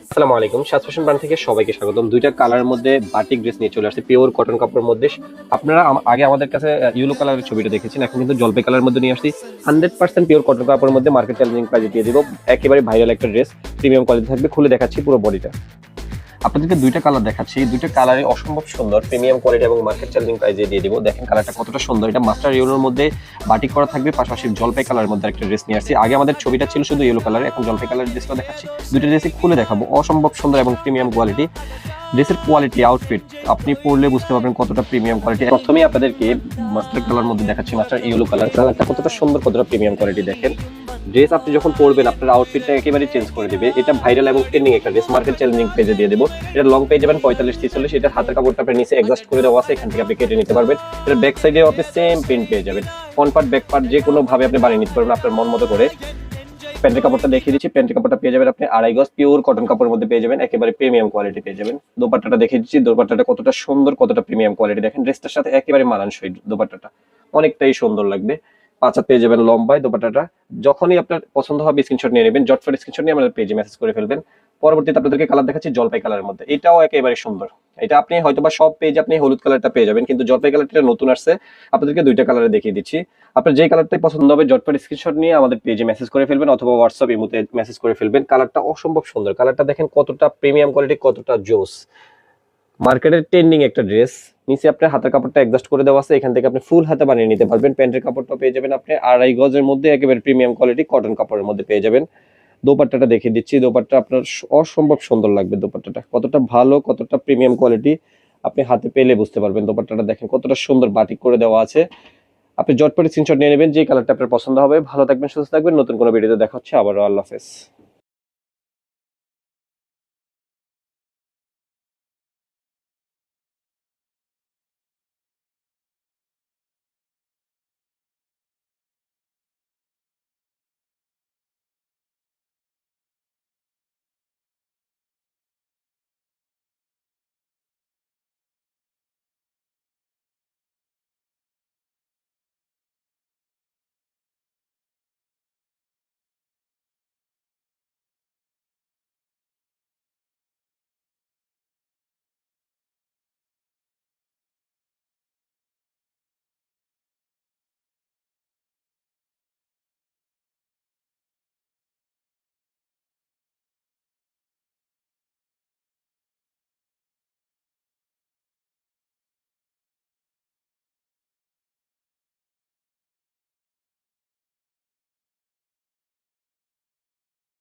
আসসালামু আলাইকুম, সাজ ফ্যাশন ব্র্যান্ড থেকে সবাইকে স্বাগতম। দুইটা কালারের মধ্যে বাটিক ড্রেস নিয়ে চলে আসছে, পিওর কটন কাপড়ের মধ্যে। আপনারা আগে আমাদের কাছে ইয়েলো কালারের ছবিটা দেখেছেন, এখন কিন্তু জলপাই কালারের মধ্যে নিয়ে আসছি। 100% পিওর কটন কাপড়ের মধ্যে মার্কেট চ্যালেঞ্জিং প্রাইসে দিয়ে দিব। একেবারে ভাইরাল একটা ড্রেস, প্রিমিয়াম কোয়ালিটি থাকবে। খুলে দেখাচ্ছি পুরো বডিটা। আপনাদেরকে দুইটা কালার দেখাচ্ছি, দুইটা কালারে অসম্ভব সুন্দর, প্রিমিয়াম কোয়ালিটি এবং মার্কেট চ্যালেঞ্জিং প্রাইসে দিয়ে দিব। দেখেন কালারটা কতটা সুন্দর। এটা মাস্টার ইয়েলোর মধ্যে বাটিক করা থাকবে, পাশাপাশি জলপাই কালারের মধ্যে একটা ড্রেস নিয়ে আসছি। আগে আমাদের ছবিটা ছিল শুধু ইয়েলো কালার, এখন জলপাই কালারের ড্রেসটা দেখাচ্ছি। দুইটা ড্রেসই খুলে দেখাবো, অসম্ভব সুন্দর এবং প্রিমিয়াম কোয়ালিটি। ড্রেসের কোয়ালিটি, আউটফিট আপনি পরলে বুঝতে পারবেন কতটা প্রিমিয়াম কোয়ালিটি। প্রথমেই আপনাদেরকে মাস্টার কালার মধ্যে দেখাচ্ছি, মাস্টার ইয়েলো কালার। কালারটা কতটা সুন্দর, কতটা প্রিমিয়াম কোয়ালিটি। দেখেন ড্রেস আপনি যখন পরবেন আপনার আউটফিটটা একেবারে চেঞ্জ করে দিবে। এটা ভাইরাল এবং ট্রেন্ডিং একটা ড্রেস, মার্কেট চ্যালেঞ্জিং পেজে দিয়ে দেবো। এটা লং পেয়ে যাবেন 45-46। এটা হাতের কাপড়টা আপনার নিচে অ্যাডজাস্ট করে দেওয়া আছে, এখান থেকে আপনি কেটে নিতে পারবেন। এটা ব্যাক সাইডেও আপনি সেম প্রিন্ট পেয়ে যাবেন। ফ্রন্ট পার্ট ব্যাক পার্ট যে কোনো ভাবে আপনি বানিয়ে নিতে পারবেন আপনার মন মতো করে। প্যান্টের কাপড়টা দেখিয়ে দিচ্ছি, প্যান্টের কাপড়টা পেয়ে যাবেন আপনি 2.5 গজ পিওর কটন কাপড়ের মধ্যে পেয়ে যাবেন, একেবারে প্রিমিয়াম কোয়ালিটি পেয়ে যাবেন। দোপাট্টাটা দেখিয়ে দিচ্ছি, দোপাট্টাটা কতটা সুন্দর, কতটা প্রিমিয়াম কোয়ালিটি। দেখেন ড্রেসটার সাথে একেবারে মানানসই, দোপাট্টাটা অনেকটাই সুন্দর লাগবে। পাঁচা পেয়ে যাবেন লম্বায় দোপাট্টাটা। যখনই আপনার পছন্দ হবে স্ক্রিনশট নিয়ে নেবেন, জটফট স্ক্রিনশট নিয়ে আমাদের পেজে মেসেজ করে ফেলবেন। পরবর্তীতে আপনাদেরকে কালার দেখাচ্ছি জলপাই কালারের মধ্যে। এটাও একেবারে সুন্দর। এটা আপনি হয়তোবা সব পেজে আপনি হলুদ কালারটা পেয়ে যাবেন, কিন্তু জলপাই কালারটা নতুন আসছে। আপনাদেরকে দুইটা কালারে দেখিয়ে দিচ্ছি। আপনার যে কালারটাই পছন্দ হবে জটপট স্ক্রিনশট নিয়ে আমাদের পেজে মেসেজ করে ফেলবেন, অথবা হোয়াটসঅ্যাপ ইমোতে মেসেজ করে ফেলবেন। কালারটা অসম্ভব সুন্দর। কালারটা দেখেন কতটা প্রিমিয়াম কোয়ালিটি, কতটা জোস। মার্কেটের ট্রেন্ডিং একটা ড্রেস। নিচে আপনার হাতের কাপড়টা অ্যাডজাস্ট করে দেওয়া আছে, এখান থেকে আপনি ফুল হাতে বানিয়ে নিতে পারবেন। প্যান্টের কাপড়টা পেয়ে যাবেন আপনি 2.5 গজের মধ্যে, একেবারে প্রিমিয়াম কোয়ালিটি কটন কাপড়ের মধ্যে পেয়ে যাবেন। দোপাট্টাটা দেখিয়ে দিচ্ছি, দোপাট্টা আপনার অসম্ভব সুন্দর লাগবে। দোপাট্টাটা কতটা ভালো, কতটা প্রিমিয়াম কোয়ালিটি আপনি হাতে পেলে বুঝতে পারবেন। দোপাট্টাটা দেখেন কতটা সুন্দর বাটিক করে দেওয়া আছে। আপনি জটপট স্ক্রিনশট নিয়ে নেবেন, যে কালারটা আপনার পছন্দ হবে। ভালো থাকবেন, সুস্থ থাকবেন। নতুন কোনো ভিডিওতে দেখা হচ্ছে আবারও। আল্লাহ হাফেজ।